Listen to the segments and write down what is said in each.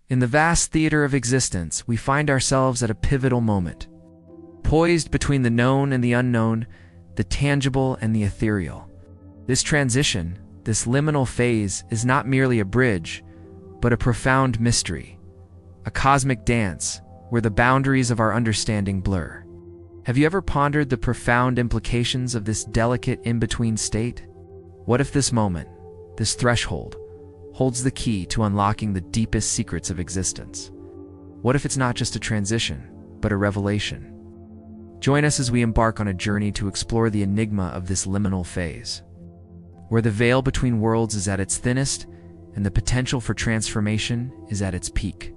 In the vast theater of existence, we find ourselves at a pivotal moment, poised between the known and the unknown, the tangible and the ethereal. This transition, this liminal phase, is not merely a bridge, but a profound mystery, a cosmic dance where the boundaries of our understanding blur. Have you ever pondered the profound implications of this delicate in-between state? What if this moment, this threshold, holds the key to unlocking the deepest secrets of existence? What if it's not just a transition, but a revelation? Join us as we embark on a journey to explore the enigma of this liminal phase, where the veil between worlds is at its thinnest and the potential for transformation is at its peak.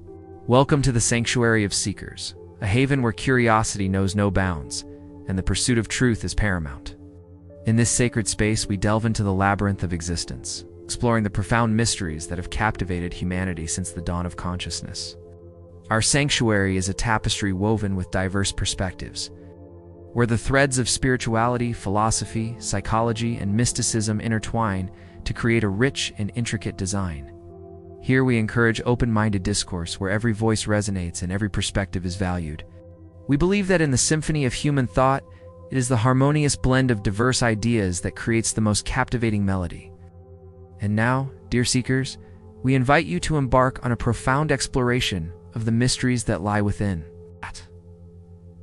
Welcome to the Sanctuary of Seekers, a haven where curiosity knows no bounds and the pursuit of truth is paramount. In this sacred space, we delve into the labyrinth of existence, exploring the profound mysteries that have captivated humanity since the dawn of consciousness. Our sanctuary is a tapestry woven with diverse perspectives, where the threads of spirituality, philosophy, psychology, and mysticism intertwine to create a rich and intricate design. Here we encourage open-minded discourse where every voice resonates and every perspective is valued. We believe that in the symphony of human thought, it is the harmonious blend of diverse ideas that creates the most captivating melody. And now, dear seekers, we invite you to embark on a profound exploration of the mysteries that lie within.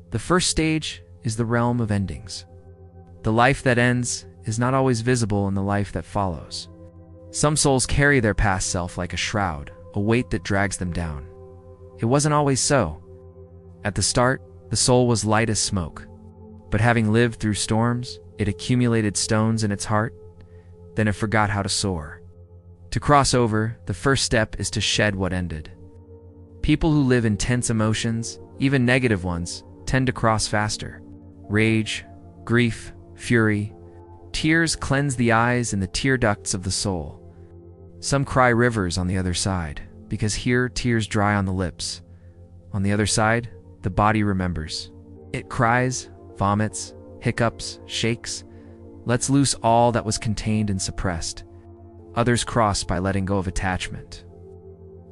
The first stage is the realm of endings. The life that ends is not always visible in the life that follows. Some souls carry their past self like a shroud, a weight that drags them down. It wasn't always so. At the start, the soul was light as smoke. But having lived through storms, it accumulated stones in its heart, then it forgot how to soar. To cross over, the first step is to shed what ended. People who live intense emotions, even negative ones, tend to cross faster. Rage, grief, fury, tears cleanse the eyes and the tear ducts of the soul. Some cry rivers on the other side, because here tears dry on the lips. On the other side, the body remembers. It cries, vomits, hiccups, shakes, lets loose all that was contained and suppressed. Others cross by letting go of attachment.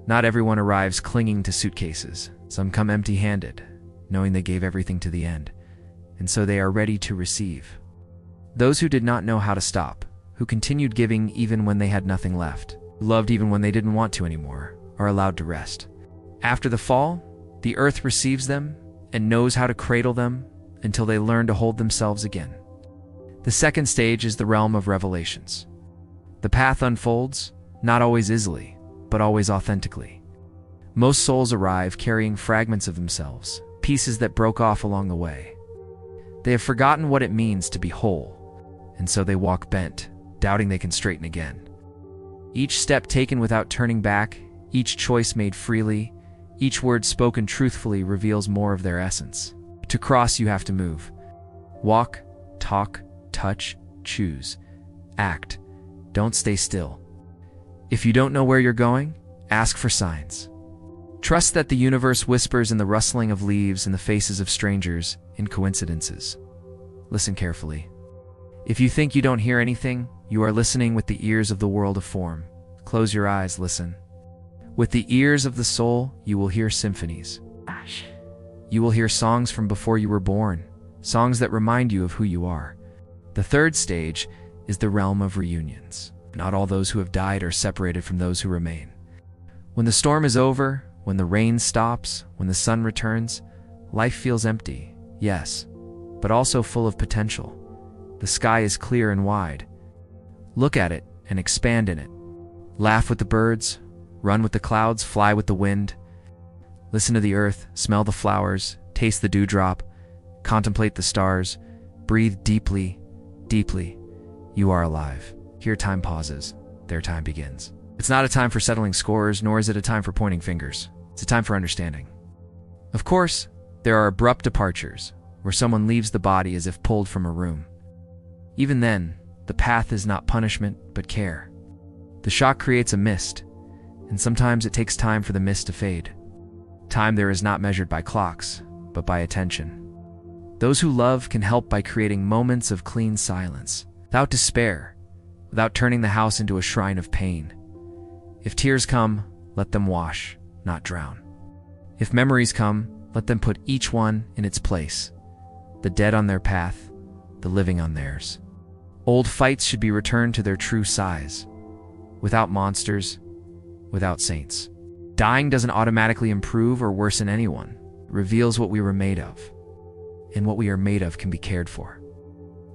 Not everyone arrives clinging to suitcases. Some come empty-handed, knowing they gave everything to the end, and so they are ready to receive. Those who did not know how to stop, who continued giving even when they had nothing left, who loved even when they didn't want to anymore, are allowed to rest. After the fall, the earth receives them and knows how to cradle them until they learn to hold themselves again. The second stage is the realm of revelations. The path unfolds, not always easily, but always authentically. Most souls arrive carrying fragments of themselves, pieces that broke off along the way. They have forgotten what it means to be whole, and so they walk bent, doubting they can straighten again. Each step taken without turning back, each choice made freely, each word spoken truthfully reveals more of their essence. To cross, you have to move. Walk, talk, touch, choose, act. Don't stay still. If you don't know where you're going, ask for signs. Trust that the universe whispers in the rustling of leaves in the faces of strangers, in coincidences. Listen carefully. If you think you don't hear anything, you are listening with the ears of the world of form. Close your eyes, listen. With the ears of the soul, you will hear symphonies. You will hear songs from before you were born, songs that remind you of who you are. The third stage is the realm of reunions. Not all those who have died are separated from those who remain. When the storm is over, when the rain stops, when the sun returns, life feels empty, yes, but also full of potential. The sky is clear and wide. Look at it and expand in it. Laugh with the birds, run with the clouds, fly with the wind. Listen to the earth, smell the flowers, taste the dewdrop, contemplate the stars, breathe deeply, deeply. You are alive. Here time pauses, there time begins. It's not a time for settling scores, nor is it a time for pointing fingers. It's a time for understanding. Of course, there are abrupt departures, where someone leaves the body as if pulled from a room. Even then, the path is not punishment, but care. The shock creates a mist, and sometimes it takes time for the mist to fade. Time there is not measured by clocks, but by attention. Those who love can help by creating moments of clean silence, without despair, without turning the house into a shrine of pain. If tears come, let them wash, not drown. If memories come, let them put each one in its place. The dead on their path, the living on theirs. Old fights should be returned to their true size. Without monsters, without saints. Dying doesn't automatically improve or worsen anyone. It reveals what we were made of. And what we are made of can be cared for.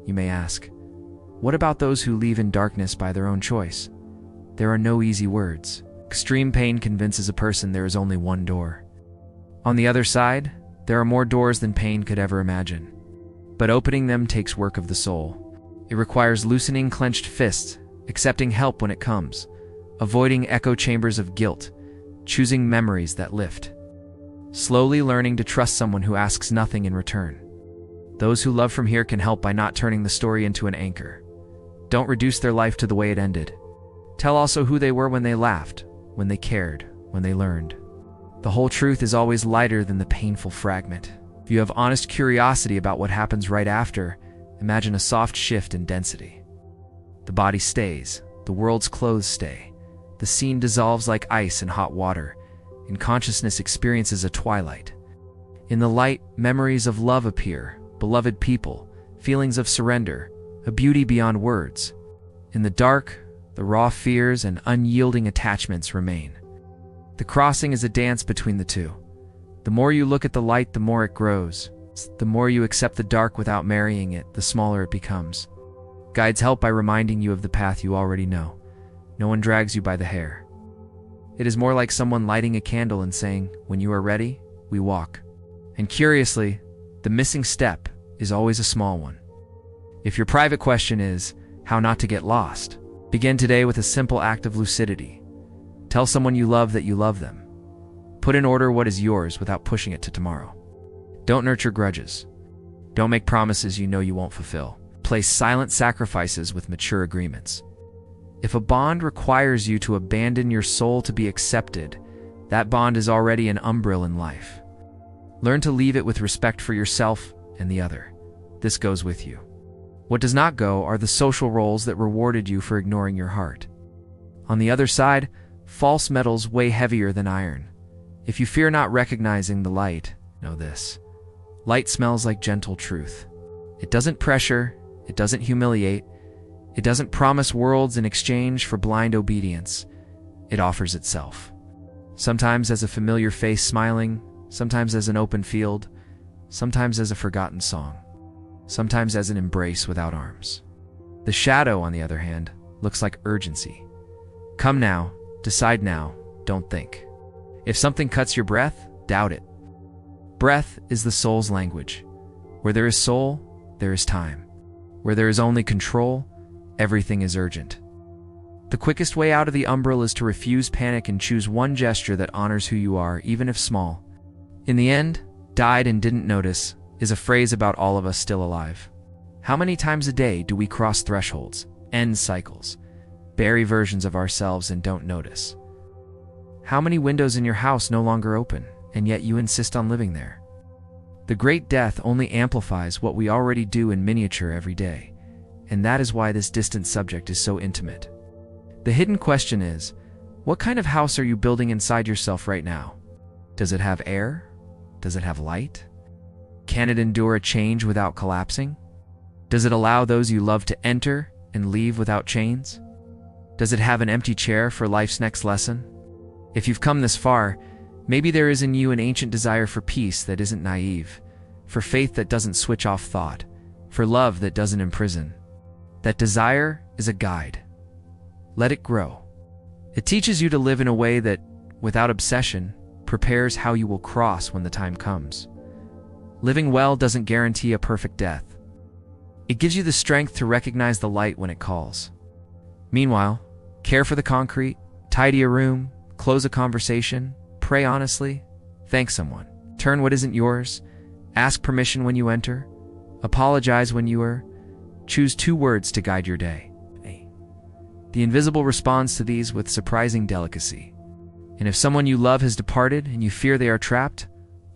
You may ask, what about those who leave in darkness by their own choice? There are no easy words. Extreme pain convinces a person there is only one door. On the other side, there are more doors than pain could ever imagine. But opening them takes work of the soul. It requires loosening clenched fists, accepting help when it comes, avoiding echo chambers of guilt, choosing memories that lift. Slowly learning to trust someone who asks nothing in return. Those who love from here can help by not turning the story into an anchor. Don't reduce their life to the way it ended. Tell also who they were when they laughed, when they cared, when they learned. The whole truth is always lighter than the painful fragment. If you have honest curiosity about what happens right after, imagine a soft shift in density. The body stays, the world's clothes stay. The scene dissolves like ice in hot water, and consciousness experiences a twilight. In the light, memories of love appear, beloved people, feelings of surrender, a beauty beyond words. In the dark, the raw fears and unyielding attachments remain. The crossing is a dance between the two. The more you look at the light, the more it grows. The more you accept the dark without marrying it, the smaller it becomes. Guides help by reminding you of the path you already know. No one drags you by the hair. It is more like someone lighting a candle and saying, when you are ready, we walk. And curiously, the missing step is always a small one. If your private question is, how not to get lost, begin today with a simple act of lucidity. Tell someone you love that you love them. Put in order what is yours without pushing it to tomorrow. Don't nurture grudges. Don't make promises you know you won't fulfill. Place silent sacrifices with mature agreements. If a bond requires you to abandon your soul to be accepted, that bond is already an umbral in life. Learn to leave it with respect for yourself and the other. This goes with you. What does not go are the social roles that rewarded you for ignoring your heart. On the other side, false metals weigh heavier than iron. If you fear not recognizing the light, know this. Light smells like gentle truth. It doesn't pressure, it doesn't humiliate, it doesn't promise worlds in exchange for blind obedience. It offers itself. Sometimes as a familiar face smiling, sometimes as an open field, sometimes as a forgotten song, sometimes as an embrace without arms. The shadow, on the other hand, looks like urgency. Come now, decide now, don't think. If something cuts your breath, doubt it. Breath is the soul's language. Where there is soul, there is time. Where there is only control, everything is urgent. The quickest way out of the umbral is to refuse panic and choose one gesture that honors who you are, even if small. In the end, died and didn't notice is a phrase about all of us still alive. How many times a day do we cross thresholds, end cycles, bury versions of ourselves and don't notice? How many windows in your house no longer open, and yet you insist on living there? The great death only amplifies what we already do in miniature every day, and that is why this distant subject is so intimate. The hidden question is, what kind of house are you building inside yourself right now? Does it have air? Does it have light? Can it endure a change without collapsing? Does it allow those you love to enter and leave without chains? Does it have an empty chair for life's next lesson? If you've come this far, maybe there is in you an ancient desire for peace that isn't naive, for faith that doesn't switch off thought, for love that doesn't imprison. That desire is a guide. Let it grow. It teaches you to live in a way that, without obsession, prepares how you will cross when the time comes. Living well doesn't guarantee a perfect death. It gives you the strength to recognize the light when it calls. Meanwhile, care for the concrete, tidy a room, close a conversation, pray honestly, thank someone, turn what isn't yours, ask permission when you enter, apologize when you err, choose 2 words to guide your day. The invisible responds to these with surprising delicacy. And if someone you love has departed and you fear they are trapped,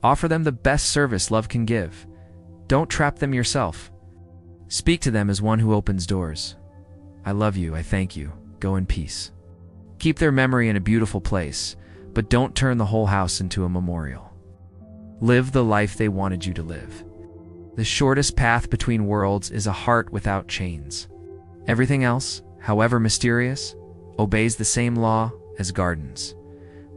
offer them the best service love can give. Don't trap them yourself. Speak to them as one who opens doors. I love you, I thank you, go in peace. Keep their memory in a beautiful place, but don't turn the whole house into a memorial. Live the life they wanted you to live. The shortest path between worlds is a heart without chains. Everything else, however mysterious, obeys the same law as gardens.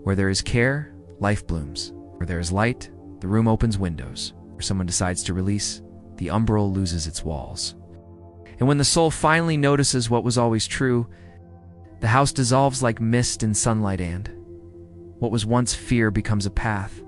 Where there is care, life blooms. Where there is light, the room opens windows. Where someone decides to release, the umbral loses its walls. And when the soul finally notices what was always true, the house dissolves like mist in sunlight, and what was once fear becomes a path,